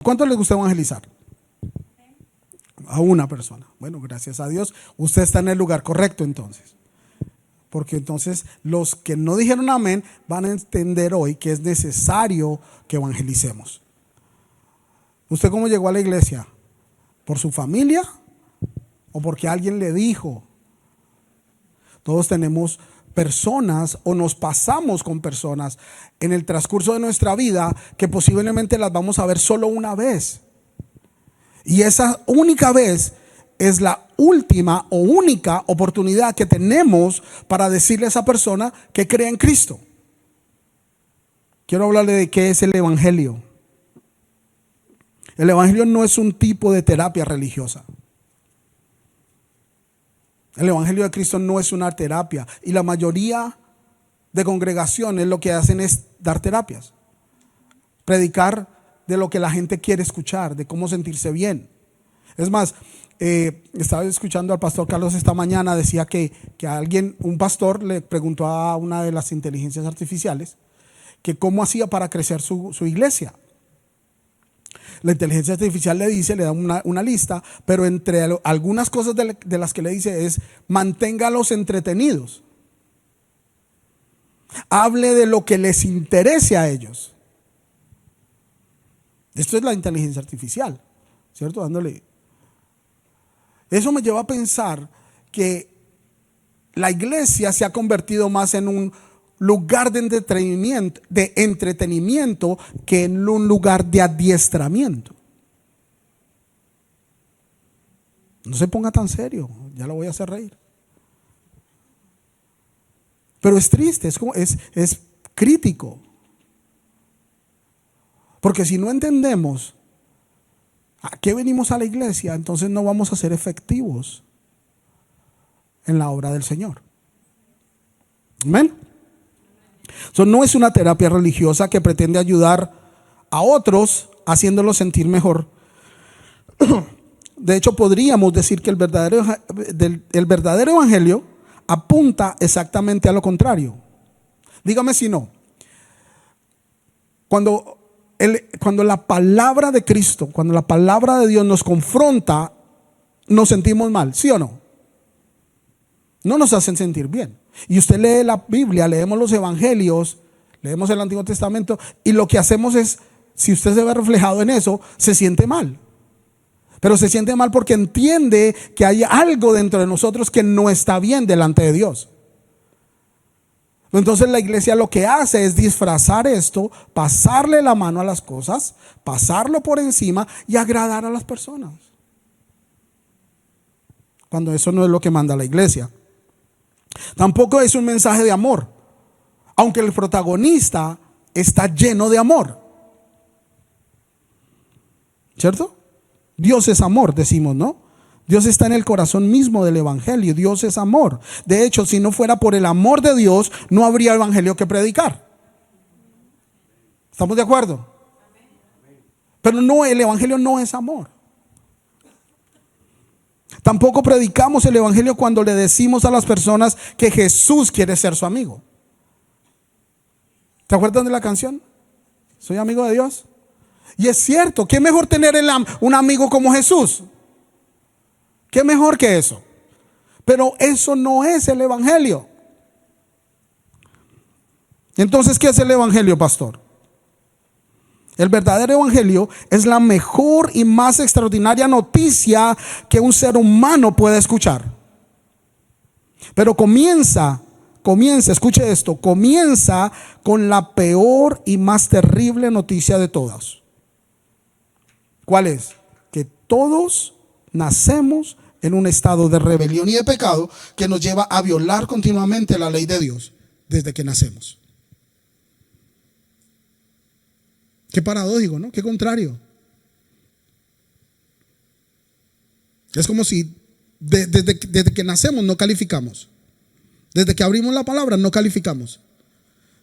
¿Cuánto les gusta evangelizar? A una persona. Bueno, gracias a Dios, usted está en el lugar correcto entonces. Porque entonces los que no dijeron amén van a entender hoy que es necesario que evangelicemos. ¿Usted cómo llegó a la iglesia? ¿Por su familia o porque alguien le dijo? Todos tenemos personas o nos pasamos con personas en el transcurso de nuestra vida que posiblemente las vamos a ver solo una vez. Y esa única vez es la última o única oportunidad que tenemos para decirle a esa persona que cree en Cristo. Quiero hablarle de qué es el evangelio. El evangelio no es un tipo de terapia religiosa. El evangelio de Cristo no es una terapia. Y la mayoría de congregaciones lo que hacen es dar terapias. Predicar de lo que la gente quiere escuchar, de cómo sentirse bien. Es más, estaba escuchando al pastor Carlos esta mañana, decía que un pastor le preguntó a una de las inteligencias artificiales que cómo hacía para crecer su iglesia. La inteligencia artificial le da una lista, pero entre algunas cosas de las que le dice es: manténgalos entretenidos. Hable de lo que les interese a ellos. Esto es la inteligencia artificial, ¿cierto? Eso me lleva a pensar que la iglesia se ha convertido más en un lugar de entretenimiento que en un lugar de adiestramiento. No se ponga tan serio, ya lo voy a hacer reír. Pero es triste, es crítico. Porque si no entendemos a qué venimos a la iglesia, entonces no vamos a ser efectivos en la obra del Señor. Amén. Eso no es una terapia religiosa que pretende ayudar a otros haciéndolos sentir mejor. De hecho, podríamos decir que el verdadero evangelio apunta exactamente a lo contrario. Dígame si no. Cuando la palabra de Cristo, cuando la palabra de Dios nos confronta, nos sentimos mal, ¿sí o no? No nos hacen sentir bien. Y usted lee la Biblia, leemos los evangelios, leemos el Antiguo Testamento, y lo que hacemos es, si usted se ve reflejado en eso, se siente mal. Pero se siente mal porque entiende que hay algo dentro de nosotros que no está bien delante de Dios. Entonces la iglesia lo que hace es disfrazar esto, pasarle la mano a las cosas, pasarlo por encima y agradar a las personas, cuando eso no es lo que manda la iglesia. Tampoco es un mensaje de amor, aunque el protagonista está lleno de amor, ¿cierto? Dios es amor, decimos, ¿no? Dios está en el corazón mismo del evangelio. Dios es amor. De hecho, si no fuera por el amor de Dios, no habría evangelio que predicar. ¿Estamos de acuerdo? Pero no, el evangelio no es amor. Tampoco predicamos el evangelio cuando le decimos a las personas que Jesús quiere ser su amigo. ¿Te acuerdan de la canción? ¿Soy amigo de Dios? Y es cierto, ¿qué mejor tener un amigo como Jesús? ¿Qué mejor que eso? Pero eso no es el evangelio. Entonces, ¿qué es el evangelio, pastor? El verdadero evangelio es la mejor y más extraordinaria noticia que un ser humano pueda escuchar. Pero comienza, escuche esto, comienza con la peor y más terrible noticia de todas. ¿Cuál es? Que todos nacemos en un estado de rebelión y de pecado que nos lleva a violar continuamente la ley de Dios desde que nacemos. Qué paradójico, ¿no? Qué contrario. Es como si desde que nacemos no calificamos. Desde que abrimos la palabra no calificamos.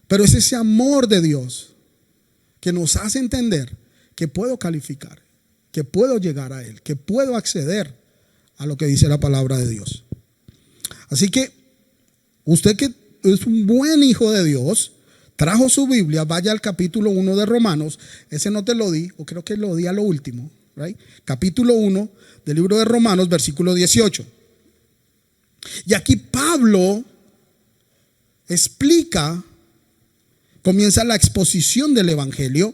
Pero es ese amor de Dios que nos hace entender que puedo calificar, que puedo llegar a Él, que puedo acceder a lo que dice la palabra de Dios. Así que usted, que es un buen hijo de Dios, trajo su Biblia, vaya al capítulo 1 de Romanos. Ese no te lo di, o creo que lo di a lo último, right? Capítulo 1 del libro de Romanos, versículo 18. Y aquí Pablo explica, comienza la exposición del evangelio,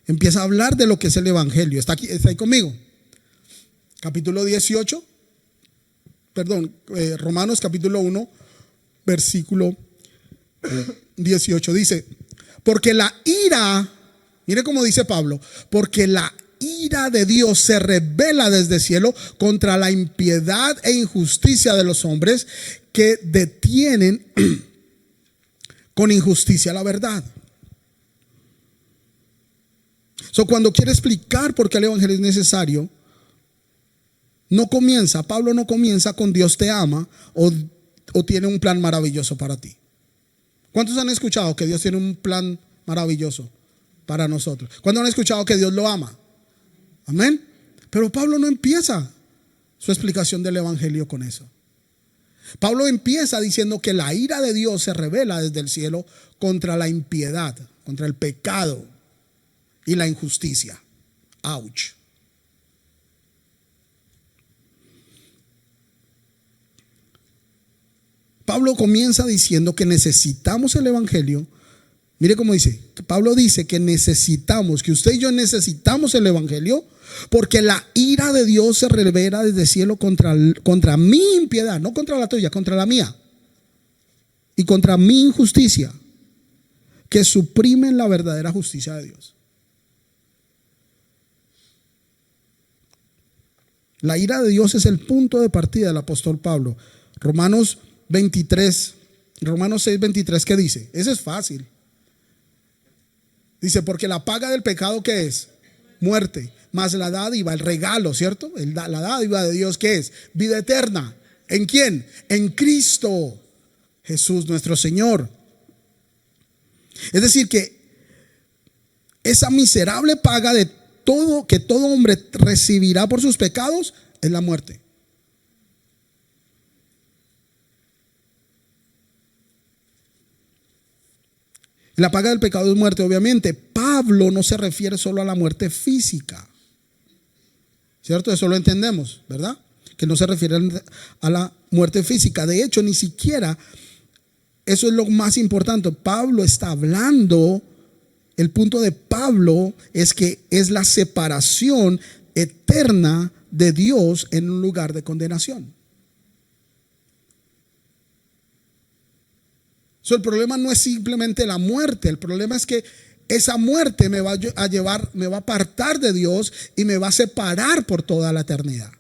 empieza a hablar de lo que es el evangelio. ¿Está aquí, está ahí conmigo? Capítulo 18, Romanos capítulo 1, versículo 18 dice: porque la ira, mire cómo dice Pablo, porque la ira de Dios se revela desde el cielo contra la impiedad e injusticia de los hombres que detienen con injusticia la verdad. Cuando quiere explicar por qué el evangelio es necesario, Pablo no comienza con Dios te ama o tiene un plan maravilloso para ti. ¿Cuántos han escuchado que Dios tiene un plan maravilloso para nosotros? ¿Cuántos han escuchado que Dios lo ama? Amén. Pero Pablo no empieza su explicación del evangelio con eso. Pablo empieza diciendo que la ira de Dios se revela desde el cielo contra la impiedad, contra el pecado y la injusticia. Ouch. Pablo comienza diciendo que necesitamos el evangelio. Mire cómo dice. Pablo dice que necesitamos, que usted y yo necesitamos el evangelio, porque la ira de Dios se revela desde el cielo contra mi impiedad, no contra la tuya, contra la mía, y contra mi injusticia, que suprimen la verdadera justicia de Dios. La ira de Dios es el punto de partida del apóstol Pablo. Romanos 6:23, ¿qué dice? Ese es fácil. Dice, porque la paga del pecado, ¿qué es? Muerte. Más la dádiva, el regalo, ¿cierto? La dádiva de Dios, ¿qué es? Vida eterna. ¿En quién? En Cristo Jesús nuestro Señor. Es decir, que esa miserable paga de todo que todo hombre recibirá por sus pecados es la muerte. La paga del pecado es muerte, obviamente. Pablo no se refiere solo a la muerte física, ¿cierto? Eso lo entendemos, ¿verdad? Que no se refiere a la muerte física. De hecho, ni siquiera eso es lo más importante. Pablo está hablando, el punto de Pablo es que es la separación eterna de Dios en un lugar de condenación. El problema no es simplemente la muerte. El problema es que esa muerte me va a llevar, me va a apartar de Dios y me va a separar por toda la eternidad.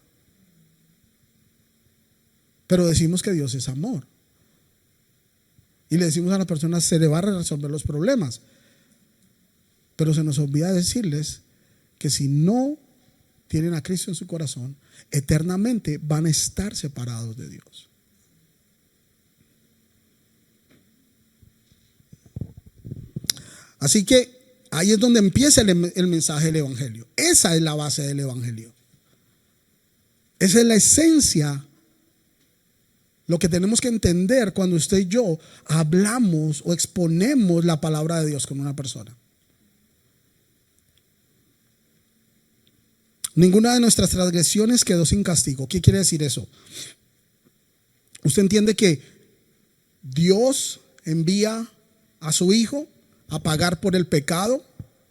Pero decimos que Dios es amor. Y le decimos a las personas, se le va a resolver los problemas. Pero se nos olvida decirles que si no tienen a Cristo en su corazón, eternamente van a estar separados de Dios. Así que ahí es donde empieza el mensaje del evangelio. Esa es la base del evangelio. Esa es la esencia. Lo que tenemos que entender cuando usted y yo hablamos o exponemos la palabra de Dios con una persona. Ninguna de nuestras transgresiones quedó sin castigo. ¿Qué quiere decir eso? Usted entiende que Dios envía a su Hijo a pagar por el pecado,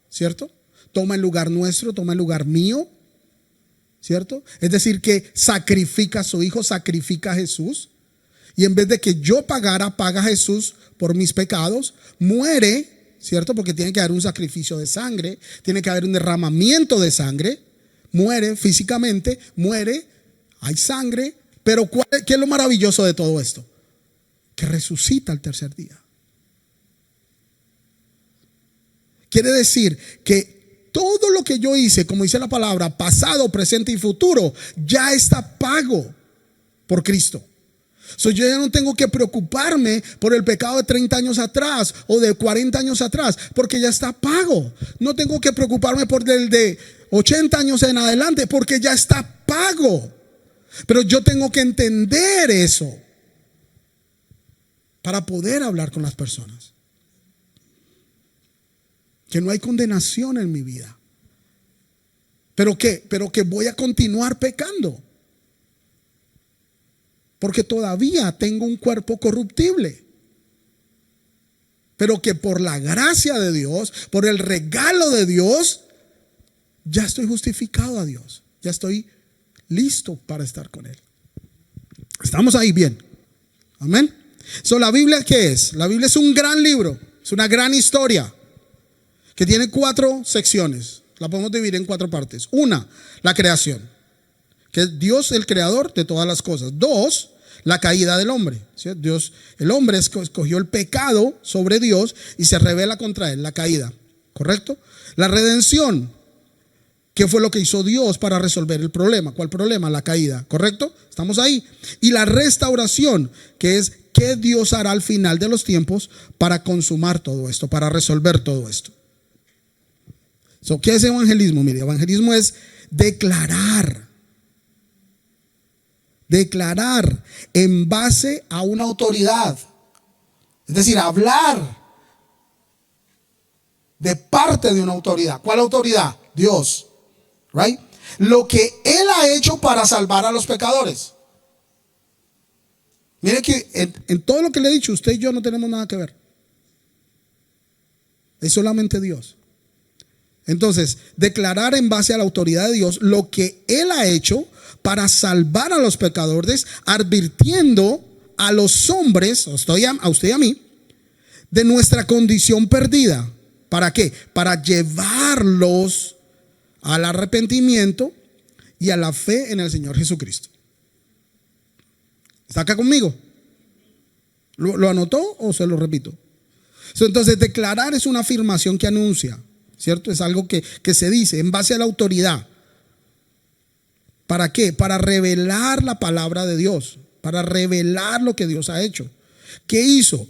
¿cierto? Toma el lugar nuestro, toma el lugar mío, ¿cierto? Es decir, que sacrifica a su Hijo, sacrifica a Jesús. Y en vez de que yo pagara, paga Jesús por mis pecados, muere, ¿cierto? Porque tiene que haber un sacrificio de sangre, tiene que haber un derramamiento de sangre, muere físicamente, muere, hay sangre, pero ¿qué es lo maravilloso de todo esto? Que resucita al tercer día. Quiere decir que todo lo que yo hice, como dice la palabra, pasado, presente y futuro, ya está pago por Cristo. Yo ya no tengo que preocuparme por el pecado de 30 años atrás o de 40 años atrás, porque ya está pago. No tengo que preocuparme por el de 80 años en adelante, porque ya está pago. Pero yo tengo que entender eso para poder hablar con las personas. que no hay condenación en mi vida. ¿Pero qué? Pero que voy a continuar pecando. Porque todavía tengo un cuerpo corruptible. Pero que por la gracia de Dios, por el regalo de Dios, ya estoy justificado a Dios. Ya estoy listo para estar con Él. ¿Estamos ahí bien? Amén. ¿La Biblia qué es? La Biblia es un gran libro. Es una gran historia que tiene 4 secciones. La podemos dividir en 4 partes. 1, la creación, que es Dios el creador de todas las cosas. 2, la caída del hombre. ¿Sí? El hombre escogió el pecado sobre Dios y se rebela contra él, la caída. ¿Correcto? La redención, ¿qué fue lo que hizo Dios para resolver el problema? ¿Cuál problema? La caída. ¿Correcto? Estamos ahí. Y la restauración, que es qué Dios hará al final de los tiempos para consumar todo esto, para resolver todo esto. ¿Qué es evangelismo? Mire, evangelismo es declarar en base a una autoridad. Es decir, hablar de parte de una autoridad. ¿Cuál autoridad? Dios. Right? Lo que Él ha hecho para salvar a los pecadores. Mire que en todo lo que le he dicho, usted y yo no tenemos nada que ver. Es solamente Dios. Entonces, declarar en base a la autoridad de Dios lo que Él ha hecho para salvar a los pecadores, advirtiendo a los hombres, a usted y a mí, de nuestra condición perdida. ¿Para qué? Para llevarlos al arrepentimiento y a la fe en el Señor Jesucristo. ¿Está acá conmigo? ¿Lo anotó o se lo repito? Entonces, declarar es una afirmación que anuncia, ¿cierto? Es algo que se dice en base a la autoridad. ¿Para qué? Para revelar la palabra de Dios, para revelar lo que Dios ha hecho. ¿Qué hizo?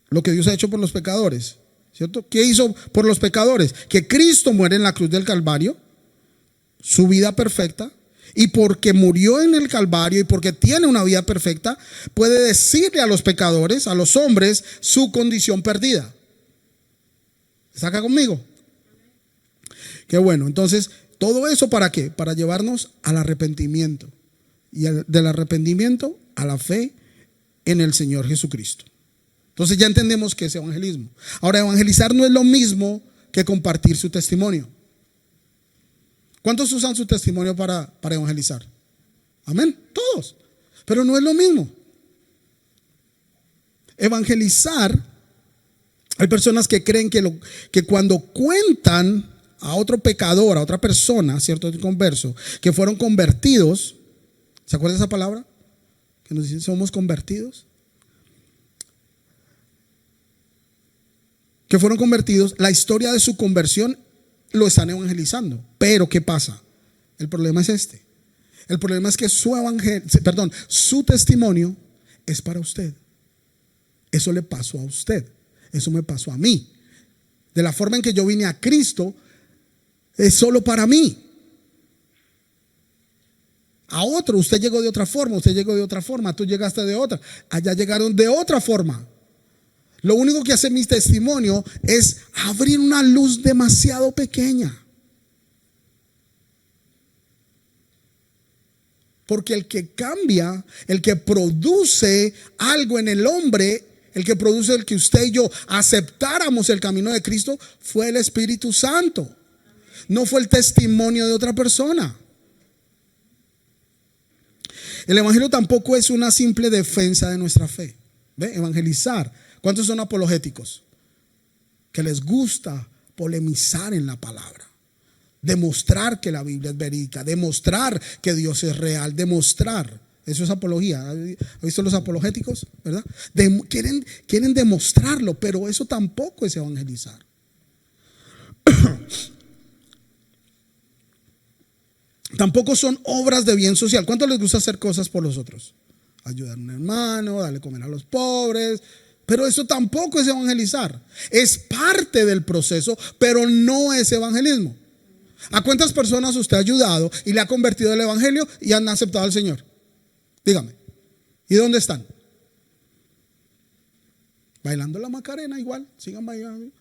Lo que Dios ha hecho por los pecadores, ¿cierto? ¿Qué hizo por los pecadores? Que Cristo muere en la cruz del Calvario, su vida perfecta, y porque murió en el Calvario y porque tiene una vida perfecta, puede decirle a los pecadores, a los hombres, su condición perdida. ¿Está acá conmigo? Qué bueno. Entonces, ¿todo eso para qué? Para llevarnos al arrepentimiento. Y del arrepentimiento a la fe en el Señor Jesucristo. Entonces ya entendemos qué es evangelismo. Ahora, evangelizar no es lo mismo que compartir su testimonio. ¿Cuántos usan su testimonio para evangelizar? Amén. Todos. Pero no es lo mismo. Evangelizar, hay personas que creen que cuando cuentan a otro pecador, a otra persona, cierto converso, que fueron convertidos, ¿se acuerda de esa palabra? Que nos dicen somos convertidos. Que fueron convertidos, la historia de su conversión lo están evangelizando. Pero ¿qué pasa? El problema es este. El problema es que su testimonio es para usted. Eso le pasó a usted. Eso me pasó a mí. De la forma en que yo vine a Cristo, es solo para mí. A otro, usted llegó de otra forma, tú llegaste de otra, allá llegaron de otra forma. Lo único que hace mi testimonio es abrir una luz demasiado pequeña. Porque el que cambia, el que produce algo en el hombre, el que produce el que usted y yo aceptáramos el camino de Cristo, fue el Espíritu Santo. No fue el testimonio de otra persona. El evangelio tampoco es una simple defensa de nuestra fe. ¿Ve? Evangelizar. ¿Cuántos son apologéticos? Que les gusta polemizar en la palabra. Demostrar que la Biblia es verídica. Demostrar que Dios es real. Demostrar. Eso es apología. ¿Ha visto los apologéticos? ¿Verdad? Quieren demostrarlo, pero eso tampoco es evangelizar. Tampoco son obras de bien social. ¿Cuánto les gusta hacer cosas por los otros? Ayudar a un hermano, darle comer a los pobres. Pero eso tampoco es evangelizar. Es parte del proceso, pero no es evangelismo. ¿A cuántas personas usted ha ayudado y le ha convertido el evangelio y han aceptado al Señor? Dígame. ¿Y dónde están? Bailando la Macarena igual, sigan bailando.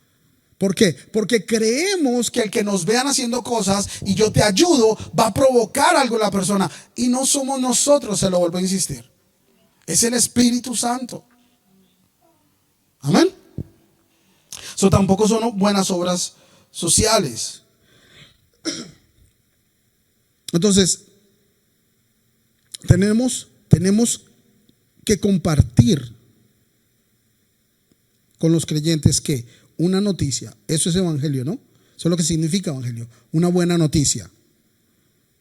¿Por qué? Porque creemos que el que nos vean haciendo cosas y yo te ayudo va a provocar algo en la persona. Y no somos nosotros, se lo vuelvo a insistir. Es el Espíritu Santo. Amén. Eso tampoco son buenas obras sociales. Entonces, tenemos que compartir con los creyentes que una noticia, eso es evangelio, ¿no? Eso es lo que significa evangelio, una buena noticia.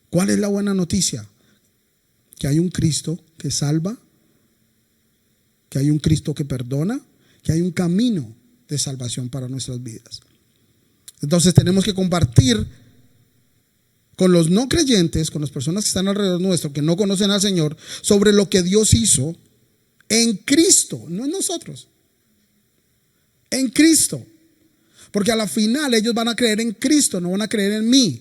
¿Cuál es la buena noticia? Que hay un Cristo que salva, que hay un Cristo que perdona, que hay un camino de salvación para nuestras vidas. Entonces tenemos que compartir con los no creyentes, con las personas que están alrededor nuestro, que no conocen al Señor, sobre lo que Dios hizo en Cristo, no en nosotros. En Cristo. Porque a la final ellos van a creer en Cristo, no van a creer en mí.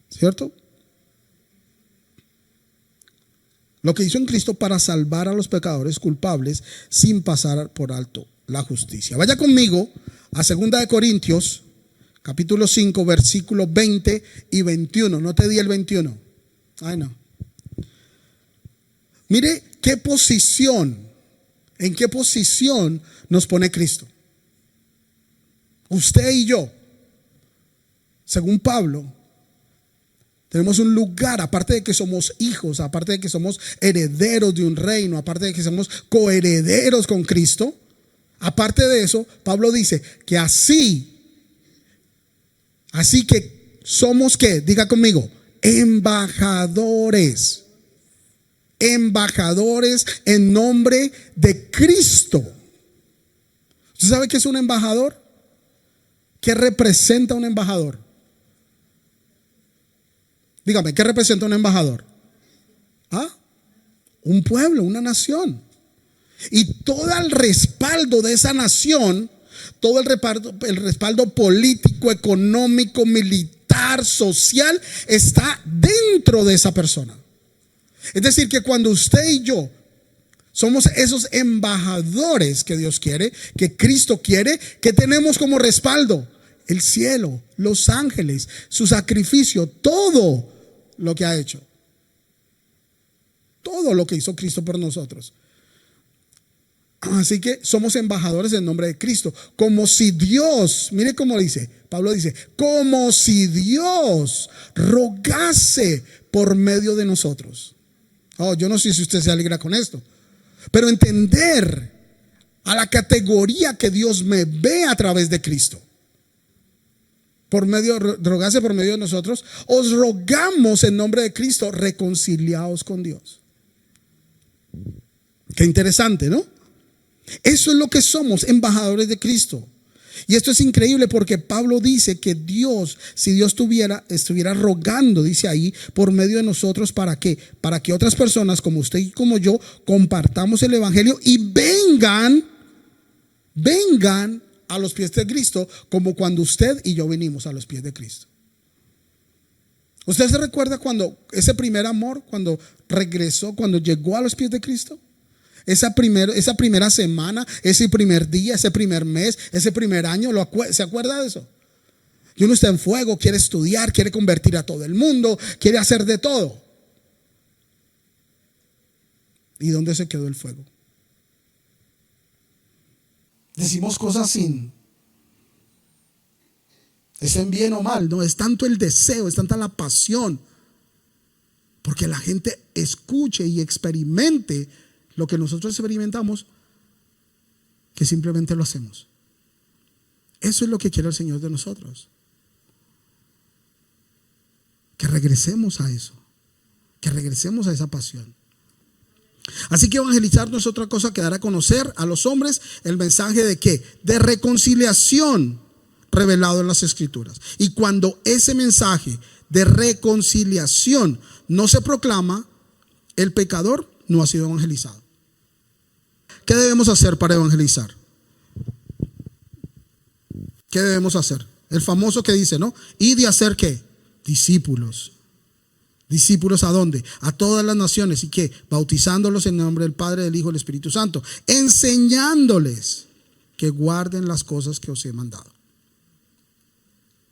¿Cierto? Lo que hizo en Cristo para salvar a los pecadores culpables sin pasar por alto la justicia. Vaya conmigo a 2 Corintios, capítulo 5, versículos 20 y 21. No te di el 21. Ay, no. Mire qué posición, en qué posición nos pone Cristo. Usted y yo, según Pablo, tenemos un lugar, aparte de que somos hijos, aparte de que somos herederos de un reino, aparte de que somos coherederos con Cristo. Aparte de eso, Pablo dice que así que somos, ¿qué? Diga conmigo, embajadores. Embajadores en nombre de Cristo. ¿Usted sabe qué es un embajador? ¿Qué representa un embajador? Dígame, ¿qué representa un embajador? ¿Ah? Un pueblo, una nación. Y todo el respaldo de esa nación, todo el respaldo político, económico, militar, social, está dentro de esa persona. Es decir, que cuando usted y yo somos esos embajadores que Dios quiere, que Cristo quiere, que tenemos como respaldo el cielo, los ángeles, su sacrificio, todo lo que ha hecho, todo lo que hizo Cristo por nosotros. Así que somos embajadores en nombre de Cristo, como si Dios, mire cómo dice, Pablo dice, como si Dios rogase por medio de nosotros. Oh, yo no sé si usted se alegra con esto, pero entender a la categoría que Dios me ve a través de Cristo. Rogase por medio de nosotros, os rogamos en nombre de Cristo, reconciliaos con Dios. Qué interesante, ¿no? Eso es lo que somos, embajadores de Cristo. Y esto es increíble porque Pablo dice que Dios, si Dios estuviera rogando, dice ahí, por medio de nosotros, ¿para qué? Para que otras personas como usted y como yo compartamos el evangelio y vengan a los pies de Cristo, como cuando usted y yo venimos a los pies de Cristo. ¿Usted se recuerda cuando ese primer amor, cuando regresó, cuando llegó a los pies de Cristo? Esa primera semana, ese primer día, ese primer mes, ese primer año, ¿se acuerda de eso? Y uno está en fuego, quiere estudiar, quiere convertir a todo el mundo, quiere hacer de todo. ¿Y dónde se quedó el fuego? Decimos cosas sin, estén bien o mal, no, es tanto el deseo, es tanta la pasión, porque la gente escuche y experimente lo que nosotros experimentamos, que simplemente lo hacemos. Eso es lo que quiere el Señor de nosotros, que regresemos a eso, que regresemos a esa pasión. Así que evangelizar no es otra cosa que dar a conocer a los hombres el mensaje de ¿qué? De reconciliación revelado en las Escrituras. Y cuando ese mensaje de reconciliación no se proclama, el pecador no ha sido evangelizado. ¿Qué debemos hacer para evangelizar? ¿Qué debemos hacer? El famoso que dice, ¿no? Y de hacer ¿qué? Discípulos. Discípulos ¿a dónde? A todas las naciones. ¿Y qué? Bautizándolos en el nombre del Padre, del Hijo y del Espíritu Santo. Enseñándoles que guarden las cosas que os he mandado.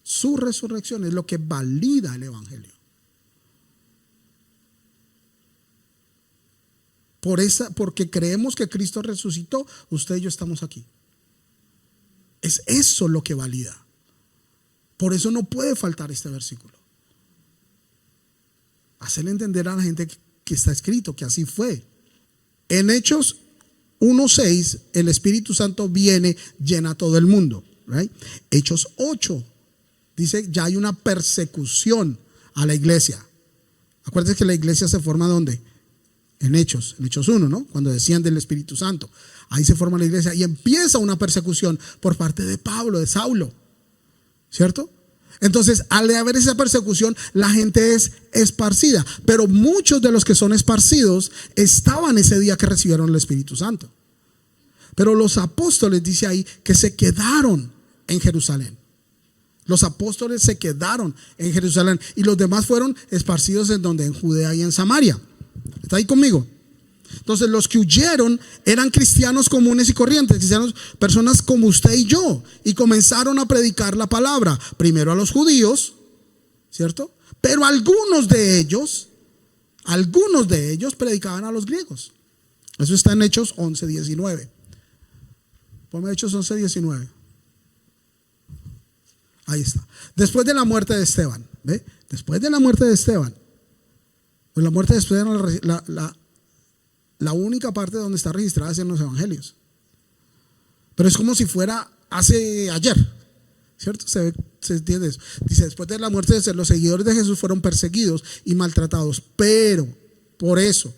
Su resurrección es lo que valida el evangelio. Porque creemos que Cristo resucitó, usted y yo estamos aquí. Es eso lo que valida. Por eso no puede faltar este versículo. Hacerle entender a la gente que está escrito, que así fue. En Hechos 1:6, el Espíritu Santo viene, llena a todo el mundo. Right? Hechos 8 dice, ya hay una persecución a la iglesia. Acuérdense que la iglesia se forma ¿dónde? En Hechos 1, ¿no? Cuando desciende el Espíritu Santo. Ahí se forma la iglesia y empieza una persecución por parte de Pablo, de Saulo. ¿Cierto? Entonces, al haber esa persecución, la gente es esparcida. Pero muchos de los que son esparcidos estaban ese día que recibieron el Espíritu Santo. Pero los apóstoles, dice ahí, que se quedaron en Jerusalén. Los apóstoles se quedaron en Jerusalén y los demás fueron esparcidos en donde, en Judea y en Samaria. ¿Está ahí conmigo? Entonces los que huyeron eran cristianos comunes y corrientes, cristianos, personas como usted y yo, y comenzaron a predicar la palabra, primero a los judíos, ¿cierto? Pero algunos de ellos predicaban a los griegos. Eso está en Hechos 11:19. Ponme Hechos 11:19. Ahí está. Después de la muerte de Esteban, ¿ve? Después de la muerte de Esteban, pues la muerte de Esteban, la única parte donde está registrada es en los evangelios. Pero es como si fuera hace ayer, ¿cierto? Se entiende eso. Dice, después de la muerte de Esteban, los seguidores de Jesús fueron perseguidos y maltratados. Pero, por eso,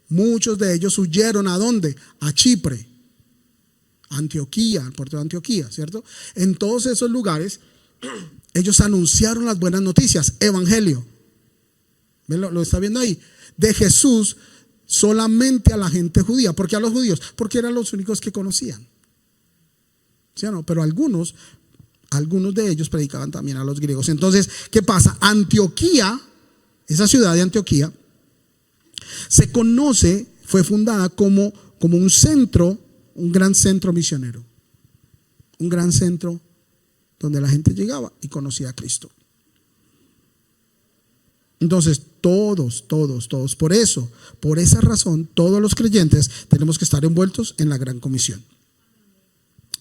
muchos de ellos huyeron ¿a dónde? A Chipre, Antioquía, al puerto de Antioquía, ¿cierto? En todos esos lugares, ellos anunciaron las buenas noticias, evangelio. ¿Lo está viendo ahí? De Jesús solamente a la gente judía. ¿Por qué a los judíos? Porque eran los únicos que conocían. ¿Sí o no? Pero algunos de ellos predicaban también a los griegos. Entonces, ¿qué pasa? Antioquía, esa ciudad de Antioquía, se conoce, fue fundada como un centro, un gran centro misionero. Un gran centro donde la gente llegaba y conocía a Cristo. Entonces, todos, por esa razón, todos los creyentes tenemos que estar envueltos en la gran comisión.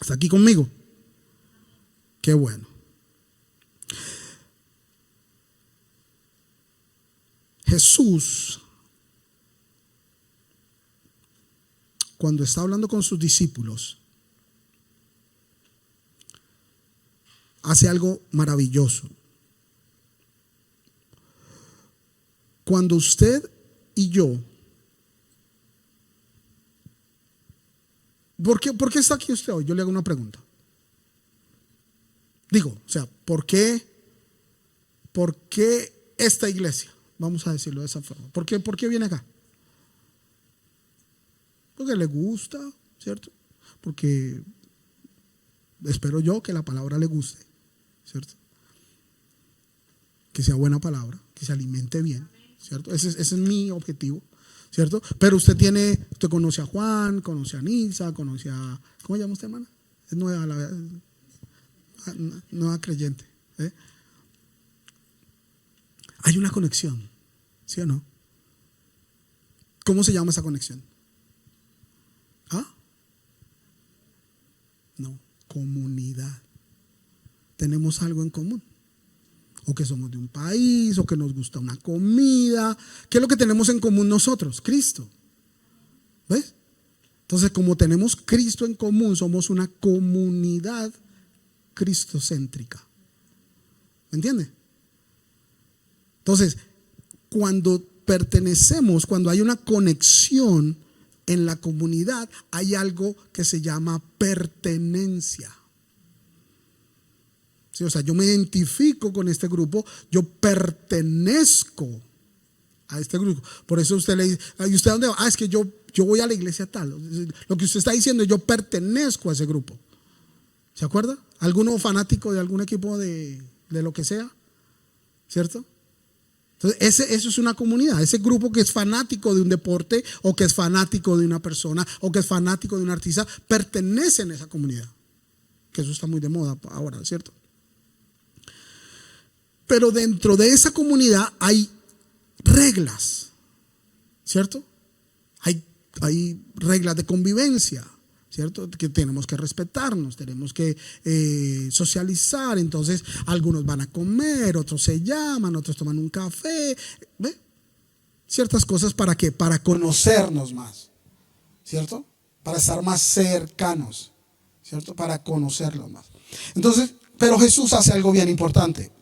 ¿Está aquí conmigo? Qué bueno. Jesús, cuando está hablando con sus discípulos, hace algo maravilloso. Cuando usted y yo, ¿por qué está aquí usted hoy? Yo le hago una pregunta. ¿Por qué esta iglesia? Vamos a decirlo de esa forma. ¿Por qué viene acá? Porque le gusta, ¿cierto? Porque espero yo que la palabra le guste, ¿cierto? Que sea buena palabra, que se alimente bien, ¿cierto? Ese es mi objetivo, ¿cierto? Pero usted conoce a Juan, conoce a Nilsa, conoce a, ¿cómo se llama usted, hermana? Es nueva creyente, ¿eh? Hay una conexión, ¿sí o no? ¿Cómo se llama esa conexión? No, comunidad. Tenemos algo en común. O que somos de un país, o que nos gusta una comida. ¿Qué es lo que tenemos en común nosotros? Cristo. ¿Ves? Entonces, como tenemos Cristo en común, somos una comunidad cristocéntrica. ¿Me entiende? Entonces, cuando pertenecemos, cuando hay una conexión en la comunidad, hay algo que se llama pertenencia. Sí, o sea, yo me identifico con este grupo, yo pertenezco a este grupo. Por eso usted le dice, ¿y usted dónde va? Es que yo voy a la iglesia tal. Lo que usted está diciendo es yo pertenezco a ese grupo. ¿Se acuerda? ¿Alguno fanático de algún equipo de lo que sea? ¿Cierto? Entonces, eso es una comunidad. Ese grupo que es fanático de un deporte, o que es fanático de una persona, o que es fanático de un artista, pertenecen a esa comunidad. Que eso está muy de moda ahora, ¿cierto? Pero dentro de esa comunidad hay reglas, ¿cierto? Hay reglas de convivencia, ¿cierto? Que tenemos que respetarnos, tenemos que socializar. Entonces, algunos van a comer, otros se llaman, otros toman un café. ¿Ve? Ciertas cosas, ¿para qué? Para conocernos más, ¿cierto? Para estar más cercanos, ¿cierto? Para conocerlos más. Entonces, pero Jesús hace algo bien importante.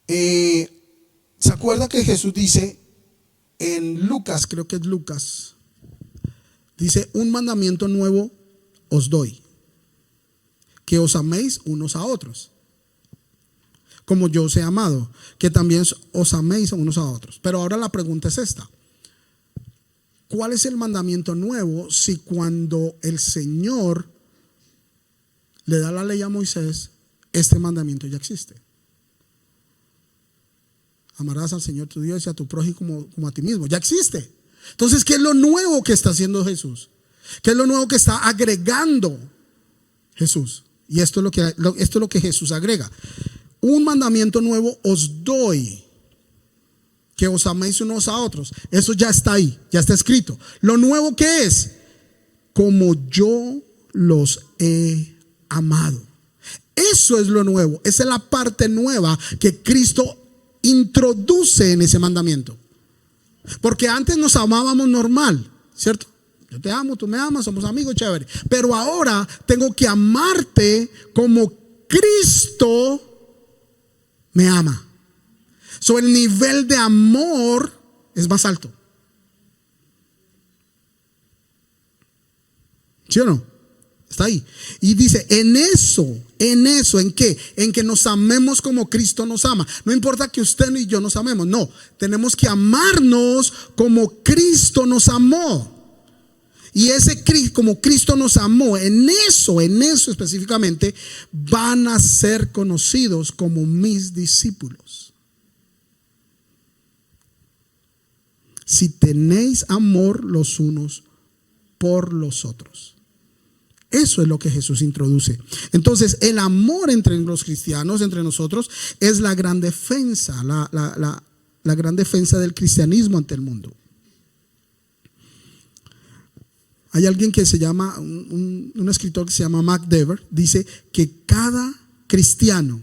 ¿Se acuerda que Jesús dice en Lucas, creo que es Lucas, dice: un mandamiento nuevo os doy, que os améis unos a otros, como yo os he amado, que también os améis unos a otros. Pero ahora la pregunta es esta: ¿cuál es el mandamiento nuevo si cuando el Señor le da la ley a Moisés, este mandamiento ya existe? Amarás al Señor tu Dios y a tu prójimo como a ti mismo. Ya existe. Entonces, ¿qué es lo nuevo que está haciendo Jesús? ¿Qué es lo nuevo que está agregando Jesús? Y esto es lo que Jesús agrega: un mandamiento nuevo os doy, que os améis unos a otros. Eso ya está ahí, ya está escrito. Lo nuevo que es: como yo los he amado. Eso es lo nuevo. Esa es la parte nueva que Cristo introduce en ese mandamiento. Porque antes nos amábamos normal, ¿cierto? Yo te amo, tú me amas, somos amigos, chévere. Pero ahora tengo que amarte como Cristo me ama. So, el nivel de amor es más alto. ¿Sí o no? Está ahí. Y dice, ¿en qué? En que nos amemos como Cristo nos ama. No importa que usted y yo nos amemos, no. Tenemos que amarnos como Cristo nos amó. Y ese como Cristo nos amó, en eso específicamente, van a ser conocidos como mis discípulos. Si tenéis amor los unos por los otros. Eso es lo que Jesús introduce. Entonces, el amor entre los cristianos, entre nosotros, es la gran defensa, la gran defensa del cristianismo ante el mundo. Hay alguien que se llama, un escritor que se llama Mac Dever, dice que cada cristiano,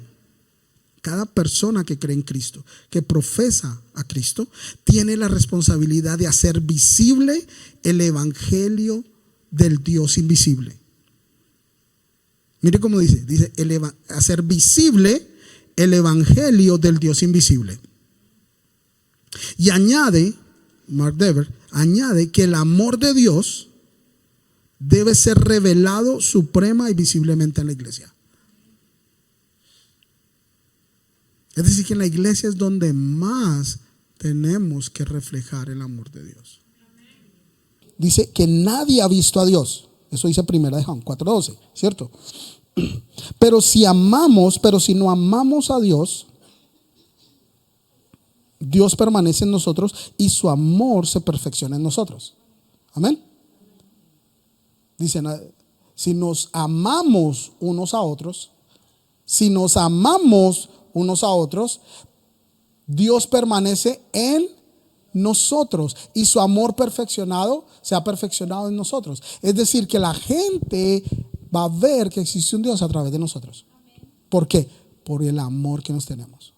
cada persona que cree en Cristo, que profesa a Cristo, tiene la responsabilidad de hacer visible el evangelio del Dios invisible. Mire cómo dice hacer visible el evangelio del Dios invisible. Y añade, Mark Dever, que el amor de Dios debe ser revelado suprema y visiblemente en la iglesia. Es decir, que en la iglesia es donde más tenemos que reflejar el amor de Dios. Dice que nadie ha visto a Dios. Eso dice 1 de Juan 4:12, ¿cierto? Pero si no amamos a Dios, Dios permanece en nosotros y su amor se perfecciona en nosotros. Amén. Dicen, si nos amamos unos a otros, Dios permanece en nosotros y su amor perfeccionado se ha perfeccionado en nosotros. Es decir, que la gente va a ver que existe un Dios a través de nosotros. ¿Por qué? Por el amor que nos tenemos.